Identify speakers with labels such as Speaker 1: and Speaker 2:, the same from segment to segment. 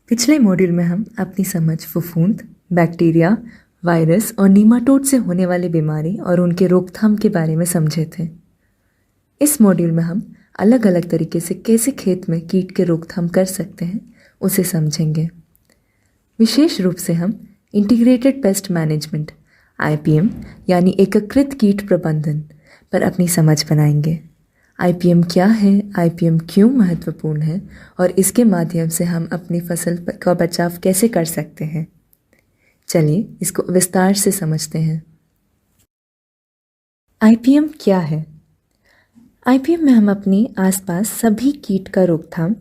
Speaker 1: पिछले मॉड्यूल में हम अपनी समझ फफूंद, बैक्टीरिया, वायरस और नीमाटोड से होने वाली बीमारी और उनके रोकथाम के बारे में समझे थे। इस मॉड्यूल में हम अलग अलग तरीके से कैसे खेत में कीट के रोकथाम कर सकते हैं उसे समझेंगे। विशेष रूप से हम इंटीग्रेटेड पेस्ट मैनेजमेंट IPM यानी एकीकृत कीट प्रबंधन पर अपनी समझ बनाएंगे। IPM क्या है, IPM क्यों महत्वपूर्ण है और इसके माध्यम से हम अपनी फसल का बचाव कैसे कर सकते हैं। चलिए इसको विस्तार से समझते हैं। IPM क्या है? IPM में हम अपने आसपास सभी कीट का रोकथाम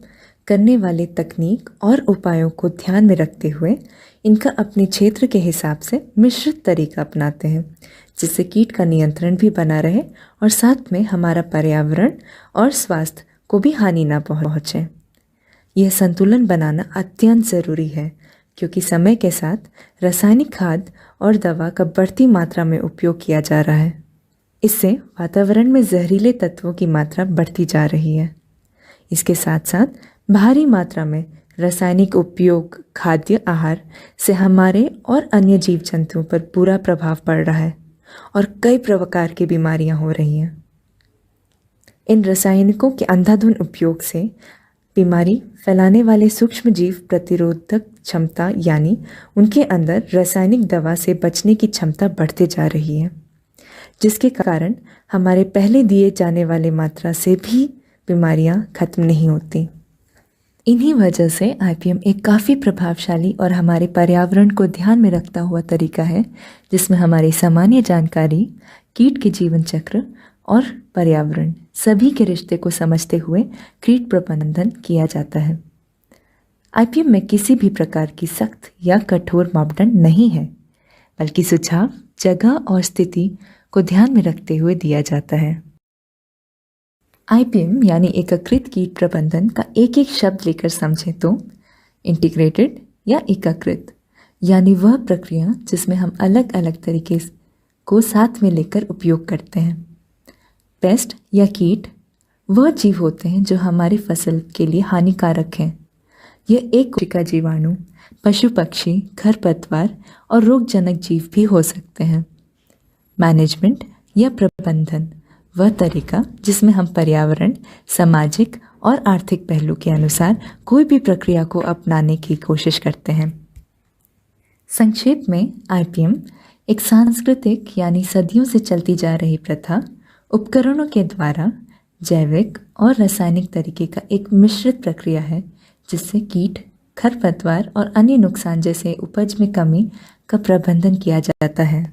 Speaker 1: करने वाले तकनीक और उपायों को ध्यान में रखते हुए इनका अपने क्षेत्र के हिसाब से मिश्रित तरीका अपनाते हैं, जिससे कीट का नियंत्रण भी बना रहे और साथ में हमारा पर्यावरण और स्वास्थ्य को भी हानि ना पहुंचे। यह संतुलन बनाना अत्यंत ज़रूरी है, क्योंकि समय के साथ रासायनिक खाद और दवा का बढ़ती मात्रा में उपयोग किया जा रहा है। इससे वातावरण में जहरीले तत्वों की मात्रा बढ़ती जा रही है। इसके साथ साथ भारी मात्रा में रासायनिक उपयोग खाद्य आहार से हमारे और अन्य जीव जंतुओं पर बुरा प्रभाव पड़ रहा है और कई प्रकार की बीमारियां हो रही हैं। इन रासायनिकों के अंधाधुंध उपयोग से बीमारी फैलाने वाले सूक्ष्म जीव प्रतिरोधक क्षमता यानी उनके अंदर रासायनिक दवा से बचने की क्षमता बढ़ते जा रही है, जिसके कारण हमारे पहले दिए जाने वाले मात्रा से भी बीमारियां खत्म नहीं होती। इन्हीं वजह से IPM एक काफ़ी प्रभावशाली और हमारे पर्यावरण को ध्यान में रखता हुआ तरीका है, जिसमें हमारी सामान्य जानकारी, कीट के जीवन चक्र और पर्यावरण सभी के रिश्ते को समझते हुए कीट प्रबंधन किया जाता है। IPM में किसी भी प्रकार की सख्त या कठोर मापदंड नहीं है, बल्कि सुझाव जगह और स्थिति को ध्यान में रखते हुए दिया जाता है। IPM यानी एकीकृत कीट प्रबंधन का एक एक शब्द लेकर समझें तो इंटीग्रेटेड या एकीकृत यानी वह प्रक्रिया जिसमें हम अलग अलग तरीके को साथ में लेकर उपयोग करते हैं। पेस्ट या कीट वह जीव होते हैं जो हमारी फसल के लिए हानिकारक हैं। यह एक कोशिका जीवाणु, पशु पक्षी, खरपतवार और रोगजनक जीव भी हो सकते हैं। मैनेजमेंट या प्रबंधन वह तरीका जिसमें हम पर्यावरण, सामाजिक और आर्थिक पहलू के अनुसार कोई भी प्रक्रिया को अपनाने की कोशिश करते हैं। संक्षेप में IPM एक सांस्कृतिक यानी सदियों से चलती जा रही प्रथा, उपकरणों के द्वारा जैविक और रासायनिक तरीके का एक मिश्रित प्रक्रिया है, जिससे कीट, खरपतवार और अन्य नुकसान जैसे उपज में कमी का प्रबंधन किया जाता है।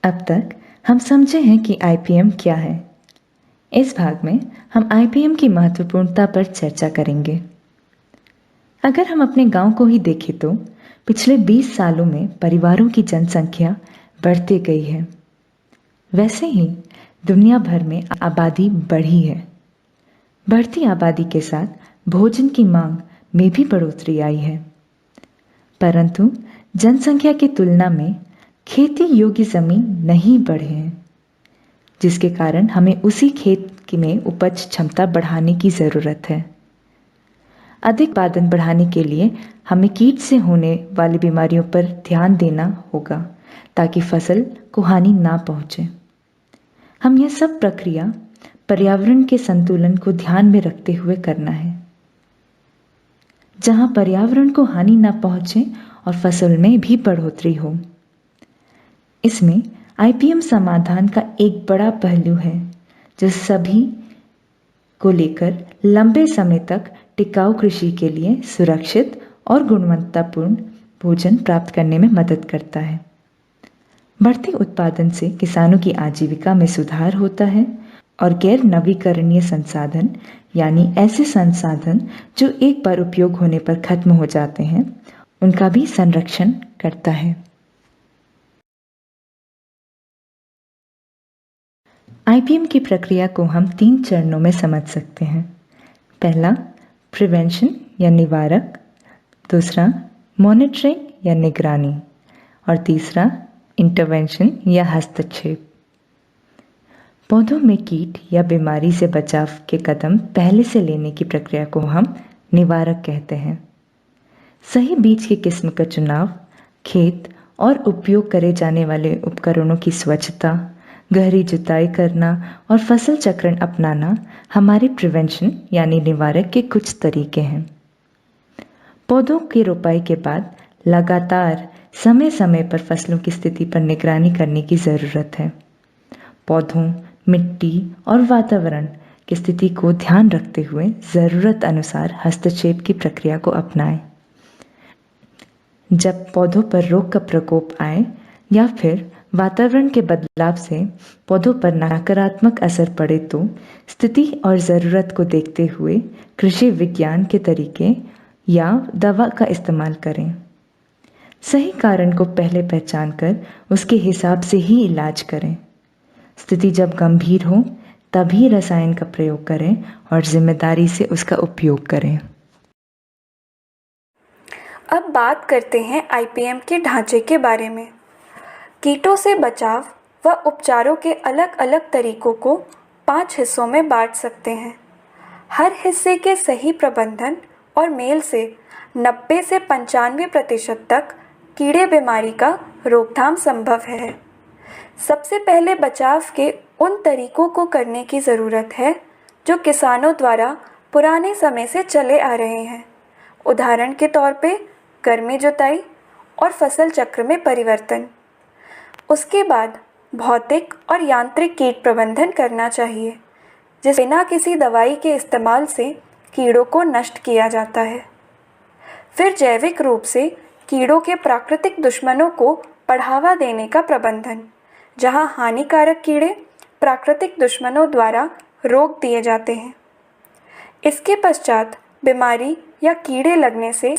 Speaker 1: अब तक हम समझे हैं कि IPM क्या है। इस भाग में हम IPM की महत्वपूर्णता पर चर्चा करेंगे। अगर हम अपने गांव को ही देखें तो पिछले 20 सालों में परिवारों की जनसंख्या बढ़ती गई है। वैसे ही दुनिया भर में आबादी बढ़ी है। बढ़ती आबादी के साथ भोजन की मांग में भी बढ़ोतरी आई है, परंतु जनसंख्या की तुलना में खेती योग्य जमीन नहीं बढ़े हैं, जिसके कारण हमें उसी खेत में उपज क्षमता बढ़ाने की ज़रूरत है। अधिक उत्पादन बढ़ाने के लिए हमें कीट से होने वाली बीमारियों पर ध्यान देना होगा, ताकि फसल को हानि ना पहुंचे। हम यह सब प्रक्रिया पर्यावरण के संतुलन को ध्यान में रखते हुए करना है, जहां पर्यावरण को हानि ना पहुंचे और फसल में भी बढ़ोतरी हो। इसमें IPM समाधान का एक बड़ा पहलू है, जो सभी को लेकर लंबे समय तक टिकाऊ कृषि के लिए सुरक्षित और गुणवत्तापूर्ण भोजन प्राप्त करने में मदद करता है। बढ़ते उत्पादन से किसानों की आजीविका में सुधार होता है और गैर नवीकरणीय संसाधन यानी ऐसे संसाधन जो एक बार उपयोग होने पर खत्म हो जाते हैं, उनका भी संरक्षण करता है। IPM की प्रक्रिया को हम 3 चरणों में समझ सकते हैं। पहला प्रिवेंशन या निवारक, दूसरा मॉनिटरिंग या निगरानी और तीसरा इंटरवेंशन या हस्तक्षेप। पौधों में कीट या बीमारी से बचाव के कदम पहले से लेने की प्रक्रिया को हम निवारक कहते हैं। सही बीज की किस्म का चुनाव, खेत और उपयोग करे जाने वाले उपकरणों की स्वच्छता, गहरी जुताई करना और फसल चक्रण अपनाना हमारे प्रिवेंशन यानी निवारक के कुछ तरीके हैं। पौधों की रोपाई के बाद लगातार समय समय पर फसलों की स्थिति पर निगरानी करने की ज़रूरत है। पौधों, मिट्टी और वातावरण की स्थिति को ध्यान रखते हुए ज़रूरत अनुसार हस्तक्षेप की प्रक्रिया को अपनाएं। जब पौधों पर रोग का प्रकोप आए या फिर वातावरण के बदलाव से पौधों पर नकारात्मक असर पड़े तो स्थिति और ज़रूरत को देखते हुए कृषि विज्ञान के तरीके या दवा का इस्तेमाल करें। सही कारण को पहले पहचान कर उसके हिसाब से ही इलाज करें। स्थिति जब गंभीर हो तभी रसायन का प्रयोग करें और जिम्मेदारी से उसका उपयोग करें।
Speaker 2: अब बात करते हैं आईपीएम के ढांचे के बारे में। कीटों से बचाव व उपचारों के अलग अलग तरीकों को 5 हिस्सों में बांट सकते हैं। हर हिस्से के सही प्रबंधन और मेल से 90 से 95% तक कीड़े बीमारी का रोकथाम संभव है। सबसे पहले बचाव के उन तरीकों को करने की ज़रूरत है जो किसानों द्वारा पुराने समय से चले आ रहे हैं। उदाहरण के तौर पे गर्मी जुताई और फसल चक्र में परिवर्तन। उसके बाद भौतिक और यांत्रिक कीट प्रबंधन करना चाहिए, जिसे बिना किसी दवाई के इस्तेमाल से कीड़ों को नष्ट किया जाता है। फिर जैविक रूप से कीड़ों के प्राकृतिक दुश्मनों को बढ़ावा देने का प्रबंधन, जहां हानिकारक कीड़े प्राकृतिक दुश्मनों द्वारा रोक दिए जाते हैं। इसके पश्चात बीमारी या कीड़े लगने से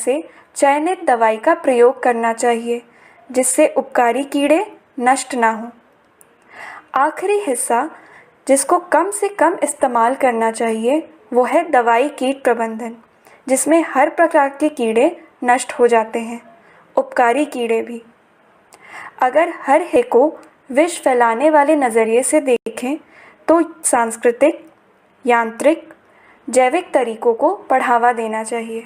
Speaker 2: चयनित दवाई का प्रयोग करना चाहिए, जिससे उपकारी कीड़े नष्ट ना हों। आखिरी हिस्सा जिसको कम से कम इस्तेमाल करना चाहिए वो है दवाई कीट प्रबंधन, जिसमें हर प्रकार के कीड़े नष्ट हो जाते हैं, उपकारी कीड़े भी। अगर हर हिस्से को विष फैलाने वाले नज़रिए से देखें तो सांस्कृतिक, यांत्रिक, जैविक तरीकों को बढ़ावा देना चाहिए।